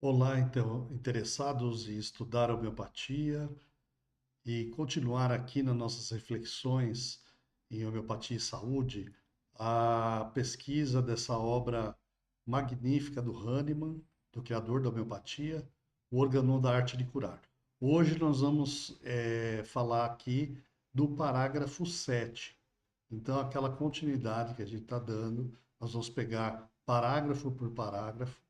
Olá, então, interessados em estudar homeopatia e continuar aqui nas nossas reflexões em homeopatia e saúde, a pesquisa dessa obra magnífica do Hahnemann, do criador da homeopatia, O Organon da Arte de Curar. Hoje nós vamos falar aqui do parágrafo 7. Então, aquela continuidade que a gente está dando, nós vamos pegar parágrafo por parágrafo,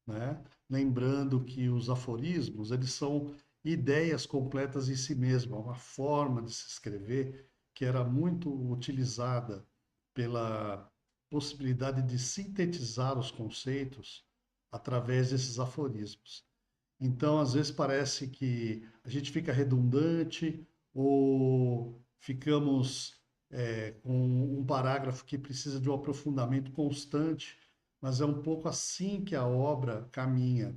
né? Lembrando que os aforismos, eles são ideias completas em si mesmo, é uma forma de se escrever que era muito utilizada pela possibilidade de sintetizar os conceitos através desses aforismos. Então, às vezes parece que a gente fica redundante ou ficamos com um parágrafo que precisa de um aprofundamento constante, mas é um pouco assim que a obra caminha.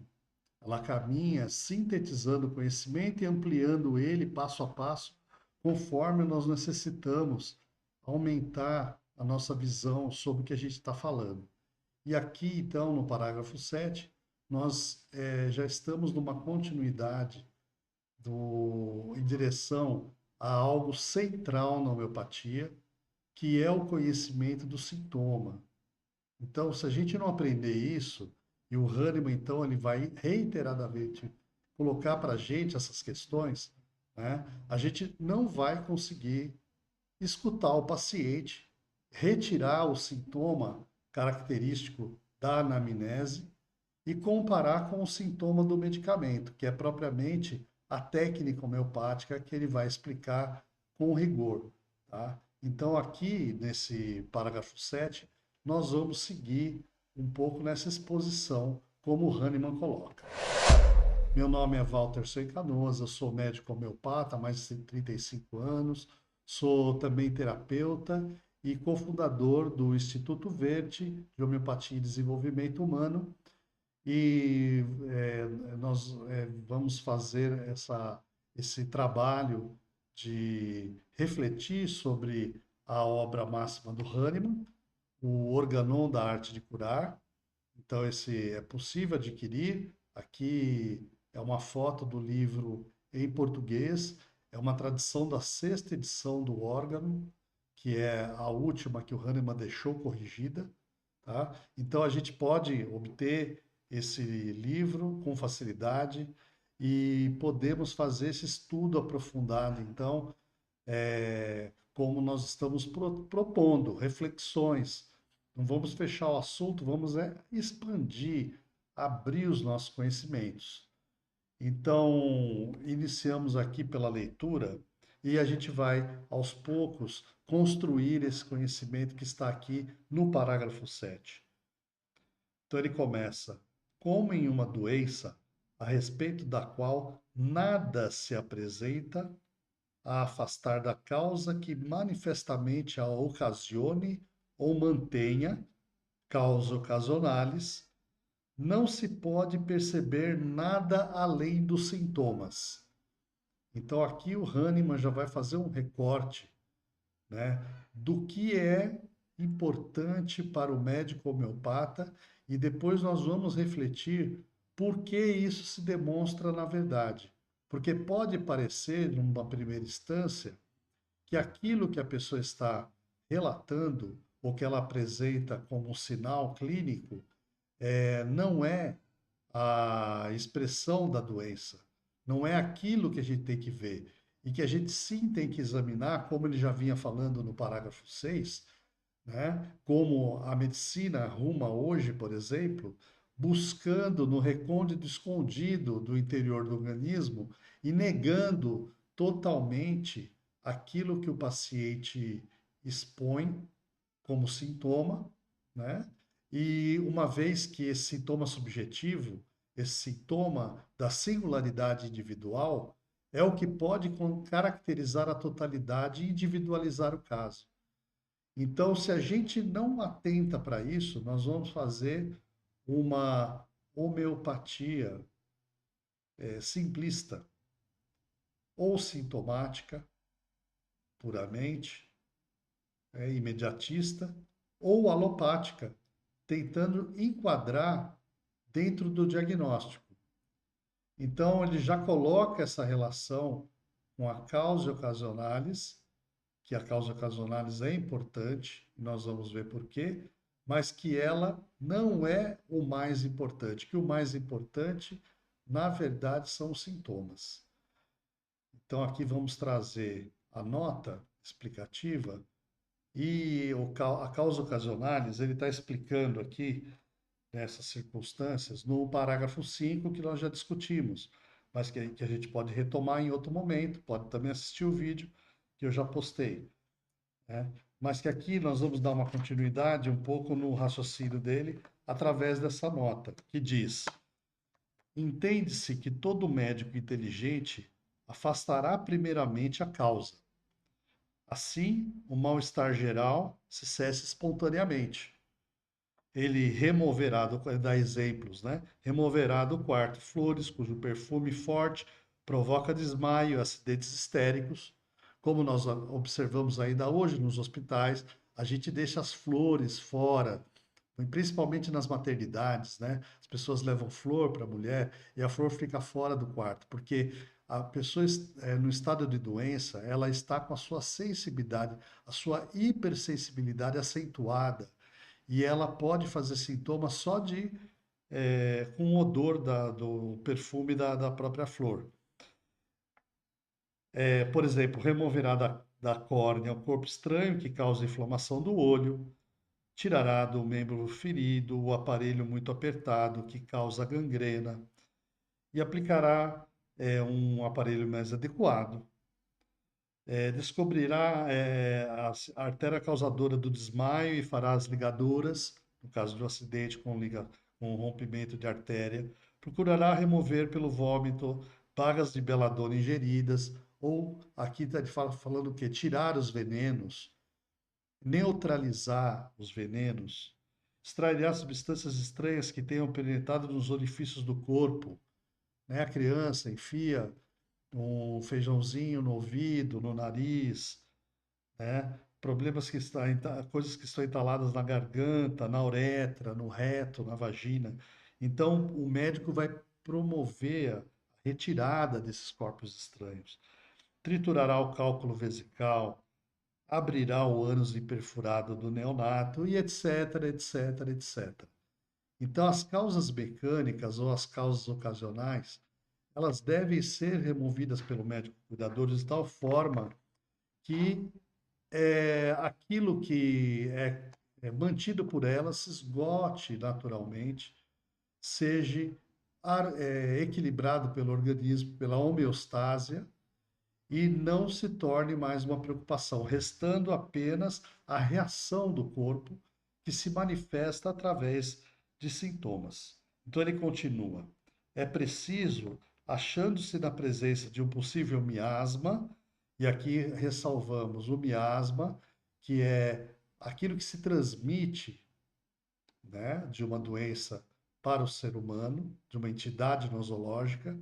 Ela caminha sintetizando o conhecimento e ampliando ele passo a passo, conforme nós necessitamos aumentar a nossa visão sobre o que a gente está falando. E aqui, então, no parágrafo 7, nós já estamos numa continuidade em direção a algo central na homeopatia, que é o conhecimento do sintoma. Então, se a gente não aprender isso, e o Hahnemann, então, ele vai reiteradamente colocar para a gente essas questões, né, a gente não vai conseguir escutar o paciente, retirar o sintoma característico da anamnese e comparar com o sintoma do medicamento, que é propriamente a técnica homeopática que ele vai explicar com rigor, tá? Então, aqui nesse parágrafo 7, nós vamos seguir um pouco nessa exposição, como o Hahnemann coloca. Meu nome é Walter Soy Canoas, eu sou médico homeopata há mais de 35 anos, sou também terapeuta e cofundador do Instituto Verde de Homeopatia e Desenvolvimento Humano. E nós vamos fazer esse trabalho de refletir sobre a obra máxima do Hahnemann, o Organon da Arte de Curar. Então, esse é possível adquirir. Aqui é uma foto do livro em português. É uma tradução da sexta edição do órgão, que é a última que o Hahnemann deixou corrigida, tá? Então, a gente pode obter esse livro com facilidade e podemos fazer esse estudo aprofundado, então, como nós estamos propondo, reflexões. Não vamos fechar o assunto, vamos expandir, abrir os nossos conhecimentos. Então, iniciamos aqui pela leitura e a gente vai, aos poucos, construir esse conhecimento que está aqui no parágrafo 7. Então, ele começa: como em uma doença a respeito da qual nada se apresenta a afastar da causa que manifestamente a ocasione ou mantenha, causa occasionalis, não se pode perceber nada além dos sintomas. Então aqui o Hahnemann já vai fazer um recorte, né, do que é importante para o médico homeopata e depois nós vamos refletir por que isso se demonstra na verdade. Porque pode parecer, numa primeira instância, que aquilo que a pessoa está relatando ou que ela apresenta como um sinal clínico não é a expressão da doença, não é aquilo que a gente tem que ver. E que a gente sim tem que examinar, como ele já vinha falando no parágrafo 6, né? Como a medicina arruma hoje, por exemplo, buscando no recôndito escondido do interior do organismo e negando totalmente aquilo que o paciente expõe como sintoma, né? E uma vez que esse sintoma subjetivo, esse sintoma da singularidade individual, é o que pode caracterizar a totalidade e individualizar o caso. Então, se a gente não atenta para isso, nós vamos fazer uma homeopatia simplista ou sintomática, puramente, imediatista, ou alopática, tentando enquadrar dentro do diagnóstico. Então, ele já coloca essa relação com a causa ocasionalis, que a causa ocasionalis é importante, e nós vamos ver por quê, mas que ela não é o mais importante, que o mais importante, na verdade, são os sintomas. Então, aqui vamos trazer a nota explicativa e a causa ocasionalis, ele está explicando aqui, nessas circunstâncias, no parágrafo 5 que nós já discutimos, mas que a gente pode retomar em outro momento, pode também assistir o vídeo que eu já postei, né? Mas que aqui nós vamos dar uma continuidade um pouco no raciocínio dele através dessa nota, que diz: entende-se que todo médico inteligente afastará primeiramente a causa. Assim, o mal-estar geral se cessa espontaneamente. Ele removerá, dá exemplos, né? Removerá do quarto flores cujo perfume forte provoca desmaio, acidentes histéricos. Como nós observamos ainda hoje nos hospitais, a gente deixa as flores fora, principalmente nas maternidades, né? As pessoas levam flor para a mulher e a flor fica fora do quarto, porque a pessoa no estado de doença, ela está com a sua sensibilidade, a sua hipersensibilidade acentuada e ela pode fazer sintomas só com o odor do perfume da própria flor. Por exemplo, removerá da córnea o corpo estranho que causa inflamação do olho, tirará do membro ferido o aparelho muito apertado que causa gangrena e aplicará um aparelho mais adequado. Descobrirá a artéria causadora do desmaio e fará as ligaduras, no caso de um acidente com rompimento de artéria. Procurará remover pelo vômito bagas de beladona ingeridas, ou aqui está falando o quê? Tirar os venenos, neutralizar os venenos, extrairá substâncias estranhas que tenham penetrado nos orifícios do corpo, né? A criança enfia um feijãozinho no ouvido, no nariz, né? Problemas coisas que estão entaladas na garganta, na uretra, no reto, na vagina. Então, o médico vai promover a retirada desses corpos estranhos. Triturará o cálculo vesical, abrirá o ânus imperfurado do neonato e etc, etc, etc. Então, as causas mecânicas ou as causas ocasionais, elas devem ser removidas pelo médico cuidador de tal forma que aquilo que é mantido por ela se esgote naturalmente, seja equilibrado pelo organismo, pela homeostase, e não se torne mais uma preocupação, restando apenas a reação do corpo que se manifesta através de sintomas. Então ele continua: é preciso, achando-se na presença de um possível miasma, e aqui ressalvamos o miasma, que é aquilo que se transmite, né, de uma doença para o ser humano, de uma entidade nosológica,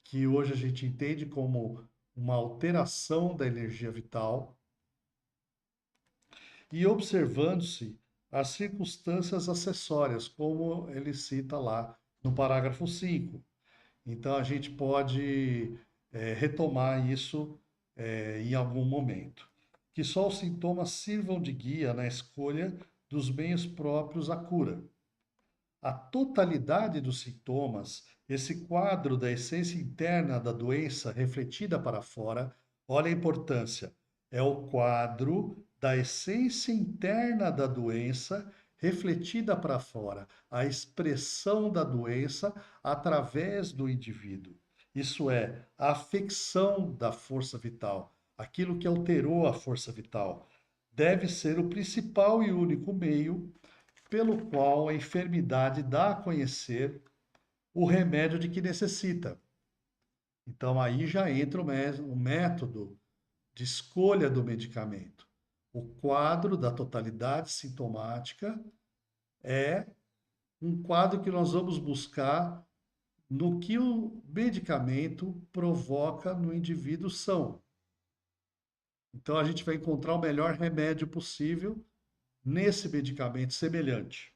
que hoje a gente entende como uma alteração da energia vital, e observando-se as circunstâncias acessórias, como ele cita lá no parágrafo 5. Então, a gente pode retomar isso em algum momento. Que só os sintomas sirvam de guia na escolha dos meios próprios à cura. A totalidade dos sintomas, esse quadro da essência interna da doença refletida para fora, olha a importância, é o quadro da essência interna da doença refletida para fora, a expressão da doença através do indivíduo. Isso é, a afecção da força vital, aquilo que alterou a força vital, deve ser o principal e único meio pelo qual a enfermidade dá a conhecer o remédio de que necessita. Então, aí já entra o método de escolha do medicamento. O quadro da totalidade sintomática é um quadro que nós vamos buscar no que o medicamento provoca no indivíduo são. Então, a gente vai encontrar o melhor remédio possível nesse medicamento semelhante.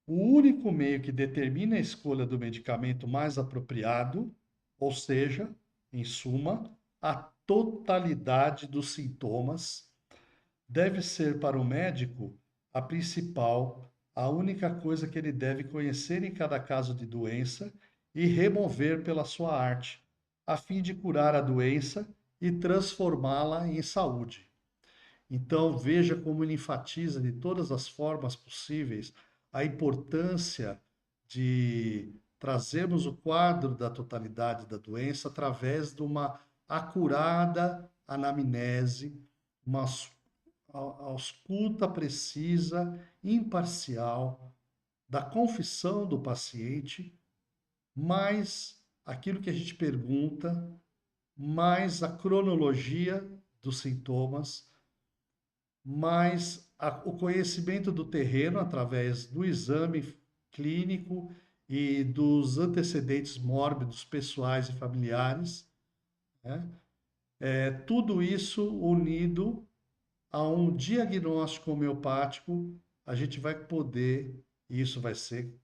O único meio que determina a escolha do medicamento mais apropriado, ou seja, em suma, a totalidade dos sintomas, deve ser para o médico a principal, a única coisa que ele deve conhecer em cada caso de doença e remover pela sua arte, a fim de curar a doença e transformá-la em saúde. Então, veja como ele enfatiza de todas as formas possíveis a importância de trazermos o quadro da totalidade da doença através de uma acurada anamnese, uma ausculta precisa, imparcial da confissão do paciente, mais aquilo que a gente pergunta, mais a cronologia dos sintomas, mas o conhecimento do terreno através do exame clínico e dos antecedentes mórbidos pessoais e familiares, né? Tudo isso unido a um diagnóstico homeopático, a gente vai poder, e isso vai ser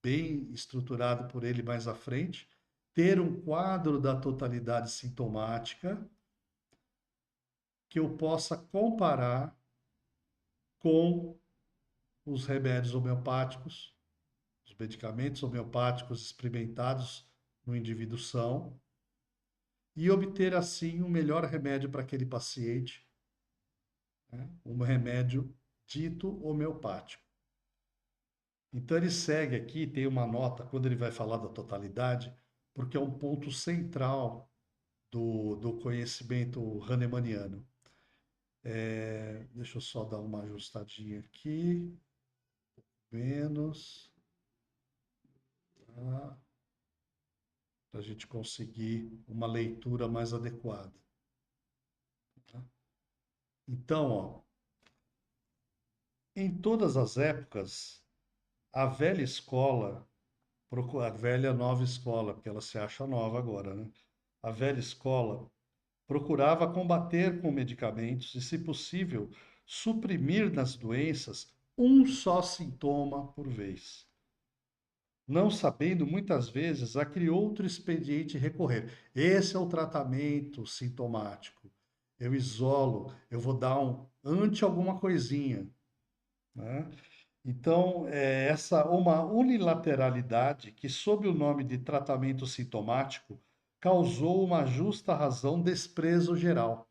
bem estruturado por ele mais à frente, ter um quadro da totalidade sintomática que eu possa comparar com os remédios homeopáticos, os medicamentos homeopáticos experimentados no indivíduo são, e obter assim o melhor remédio para aquele paciente, né? Um remédio dito homeopático. Então ele segue aqui, tem uma nota, quando ele vai falar da totalidade, porque é um ponto central do conhecimento hahnemanniano. Deixa eu só dar uma ajustadinha aqui, menos, tá? Para a gente conseguir uma leitura mais adequada. Tá? Então, ó, em todas as épocas, a velha escola, a velha nova escola, porque ela se acha nova agora, né? A velha escola procurava combater com medicamentos e, se possível, suprimir nas doenças um só sintoma por vez. Não sabendo, muitas vezes, a que outro expediente recorrer. Esse é o tratamento sintomático. Eu isolo, eu vou dar um anti alguma coisinha, né? Então, essa uma unilateralidade que, sob o nome de tratamento sintomático, causou uma justa razão desprezo geral.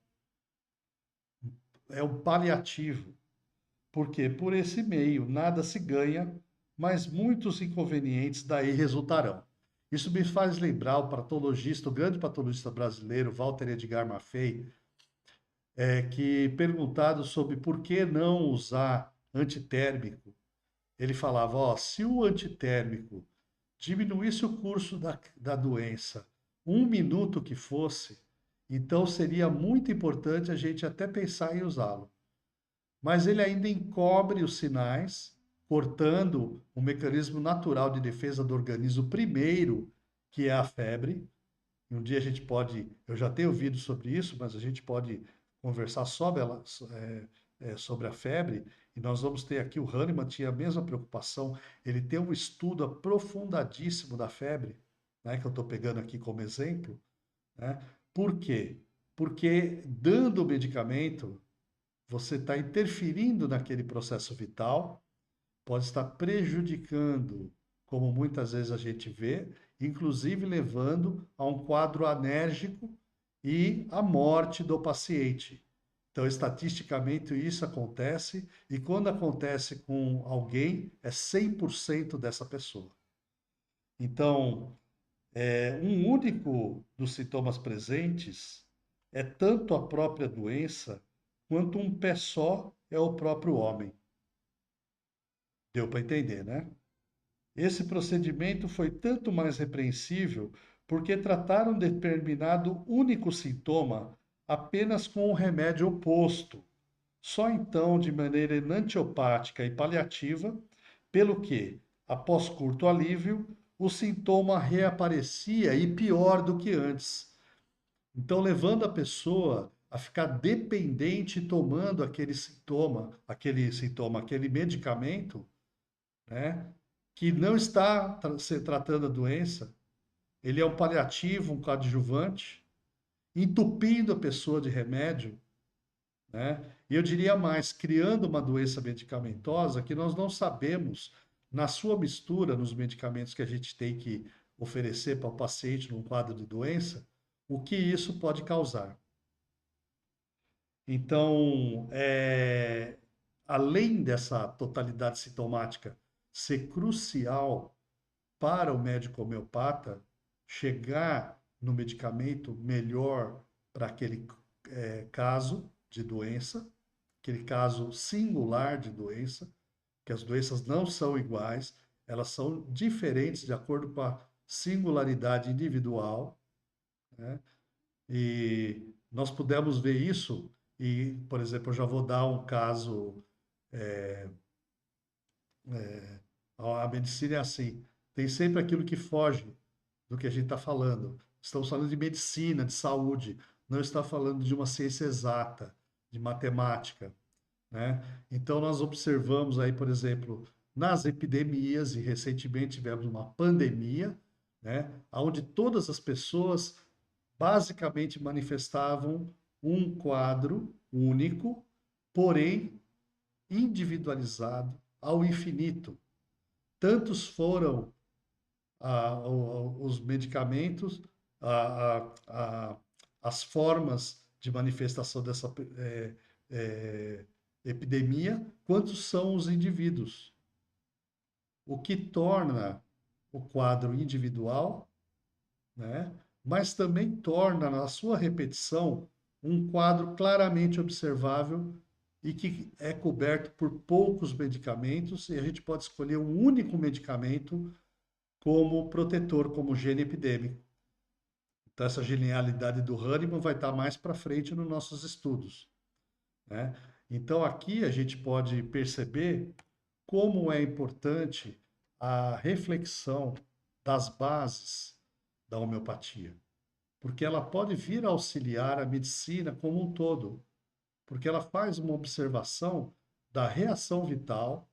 É o paliativo, porque por esse meio nada se ganha, mas muitos inconvenientes daí resultarão. Isso me faz lembrar o patologista, o grande patologista brasileiro, Walter Edgar Maffei, que perguntado sobre por que não usar antitérmico, ele falava, ó, se o antitérmico diminuísse o curso da doença 1 minuto que fosse, então seria muito importante a gente até pensar em usá-lo. Mas ele ainda encobre os sinais, cortando o mecanismo natural de defesa do organismo primeiro, que é a febre. E um dia a gente pode, eu já tenho ouvido sobre isso, mas a gente pode conversar sobre a febre, e nós vamos ter aqui, o Hahnemann tinha a mesma preocupação, ele tem um estudo aprofundadíssimo da febre, né, que eu estou pegando aqui como exemplo, né? Por quê? Porque dando o medicamento, você está interferindo naquele processo vital, pode estar prejudicando, como muitas vezes a gente vê, inclusive levando a um quadro anérgico e à morte do paciente. Então, estatisticamente, isso acontece, e quando acontece com alguém, é 100% dessa pessoa. Então, um único dos sintomas presentes é tanto a própria doença, quanto um pé só é o próprio homem. Deu para entender, né? Esse procedimento foi tanto mais repreensível porque trataram determinado único sintoma apenas com o remédio oposto, só então de maneira enantiopática e paliativa, pelo que, após curto alívio, o sintoma reaparecia e pior do que antes. Então, levando a pessoa a ficar dependente tomando aquele sintoma, aquele medicamento, né? que não está se tratando a doença, ele é um paliativo, um coadjuvante, entupindo a pessoa de remédio, né? E eu diria mais, criando uma doença medicamentosa que nós não sabemos, na sua mistura, nos medicamentos que a gente tem que oferecer para o paciente num quadro de doença, o que isso pode causar. Então, além dessa totalidade sintomática ser crucial para o médico homeopata chegar no medicamento melhor para aquele caso de doença, aquele caso singular de doença, que as doenças não são iguais, elas são diferentes de acordo com a singularidade individual, né? E nós pudemos ver isso, e, por exemplo, eu já vou dar um caso. A medicina é assim, tem sempre aquilo que foge do que a gente está falando. Estamos falando de medicina, de saúde, não está falando de uma ciência exata, de matemática, né? Então nós observamos aí, por exemplo, nas epidemias, e recentemente tivemos uma pandemia, né, onde todas as pessoas basicamente manifestavam um quadro único, porém individualizado ao infinito. Tantos foram os medicamentos, a, a, a, as formas de manifestação dessa é, epidemia, quantos são os indivíduos. O que torna o quadro individual, né? Mas também torna, na sua repetição, um quadro claramente observável e que é coberto por poucos medicamentos, e a gente pode escolher um único medicamento como protetor, como gene epidêmico. Então, essa genialidade do Hahnemann vai estar mais para frente nos nossos estudos, né? Então, aqui a gente pode perceber como é importante a reflexão das bases da homeopatia, porque ela pode vir a auxiliar a medicina como um todo, porque ela faz uma observação da reação vital,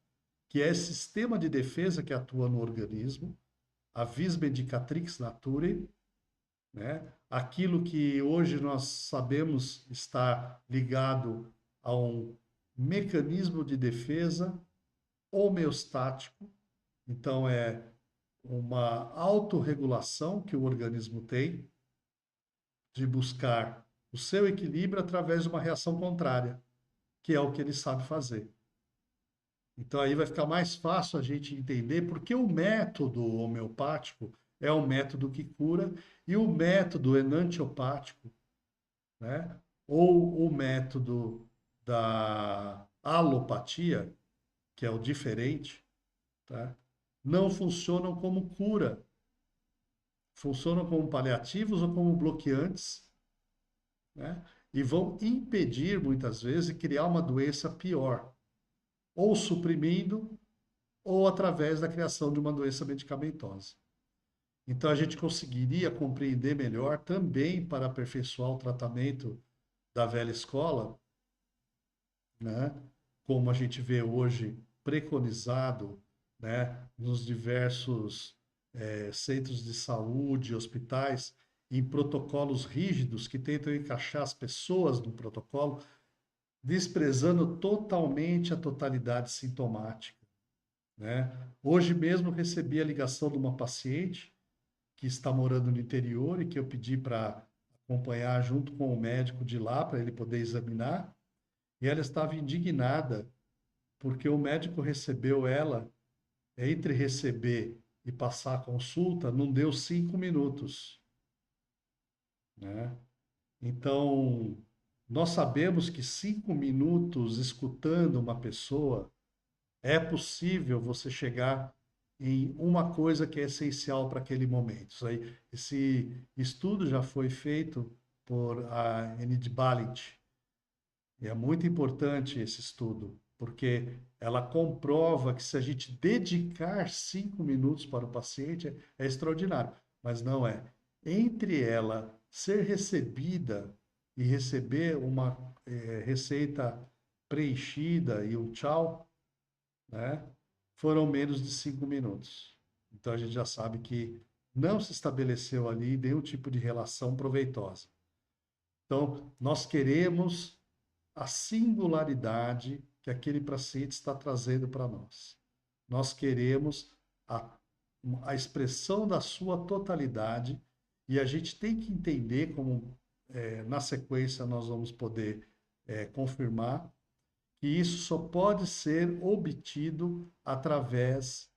que é esse sistema de defesa que atua no organismo, a vis medicatrix naturae, né? Aquilo que hoje nós sabemos está ligado a um mecanismo de defesa homeostático, então é uma autorregulação que o organismo tem de buscar o seu equilíbrio através de uma reação contrária, que é o que ele sabe fazer. Então aí vai ficar mais fácil a gente entender porque o método homeopático é o método que cura e o método enantiopático, né? Ou o método da alopatia, que é o diferente, tá? Não funcionam como cura, funcionam como paliativos ou como bloqueantes, né? E vão impedir, muitas vezes, criar uma doença pior, ou suprimindo, ou através da criação de uma doença medicamentosa. Então, a gente conseguiria compreender melhor também para aperfeiçoar o tratamento da velha escola, né? Como a gente vê hoje preconizado, né, nos diversos centros de saúde, hospitais, em protocolos rígidos que tentam encaixar as pessoas no protocolo, desprezando totalmente a totalidade sintomática, né? Hoje mesmo recebi a ligação de uma paciente que está morando no interior e que eu pedi para acompanhar junto com o médico de lá para ele poder examinar, e ela estava indignada porque o médico recebeu ela, entre receber e passar a consulta, não deu 5 minutos, né? Então, nós sabemos que 5 minutos escutando uma pessoa é possível você chegar em uma coisa que é essencial para aquele momento. Esse estudo já foi feito por a Enid Balint, e é muito importante esse estudo, porque ela comprova que se a gente dedicar 5 minutos para o paciente, é extraordinário. Mas não é. Entre ela ser recebida e receber uma receita preenchida e um tchau, né? foram menos de 5 minutos. Então a gente já sabe que não se estabeleceu ali nenhum tipo de relação proveitosa. Então, nós queremos a singularidade que aquele paciente está trazendo para nós. Nós queremos a, a expressão da sua totalidade e a gente tem que entender como, na sequência, nós vamos poder confirmar que isso só pode ser obtido através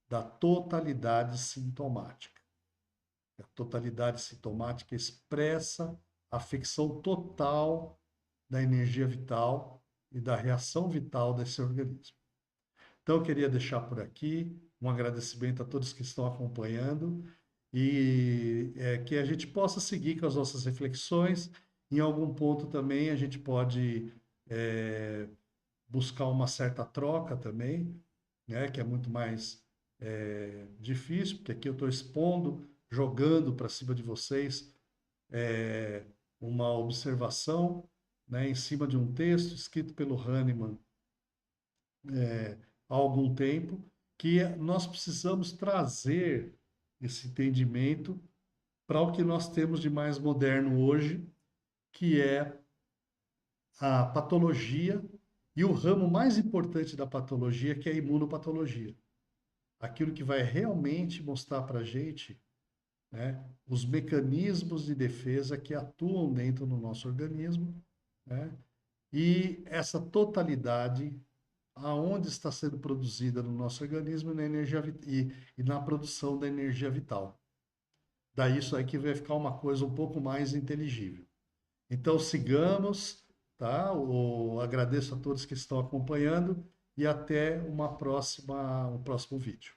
da totalidade sintomática. A totalidade sintomática expressa a ficção total da energia vital e da reação vital desse organismo. Então, eu queria deixar por aqui um agradecimento a todos que estão acompanhando e que a gente possa seguir com as nossas reflexões. Em algum ponto também a gente pode buscar uma certa troca também, né, que é muito mais difícil, porque aqui eu estou expondo, jogando para cima de vocês uma observação, né, em cima de um texto escrito pelo Hahnemann há algum tempo, que nós precisamos trazer esse entendimento para o que nós temos de mais moderno hoje, que é a patologia e o ramo mais importante da patologia, que é a imunopatologia. Aquilo que vai realmente mostrar para a gente, né, os mecanismos de defesa que atuam dentro do nosso organismo, né, e essa totalidade aonde está sendo produzida no nosso organismo na energia e na produção da energia vital. Daí isso aí que vai ficar uma coisa um pouco mais inteligível. Então sigamos, tá? Eu agradeço a todos que estão acompanhando e até um próximo vídeo.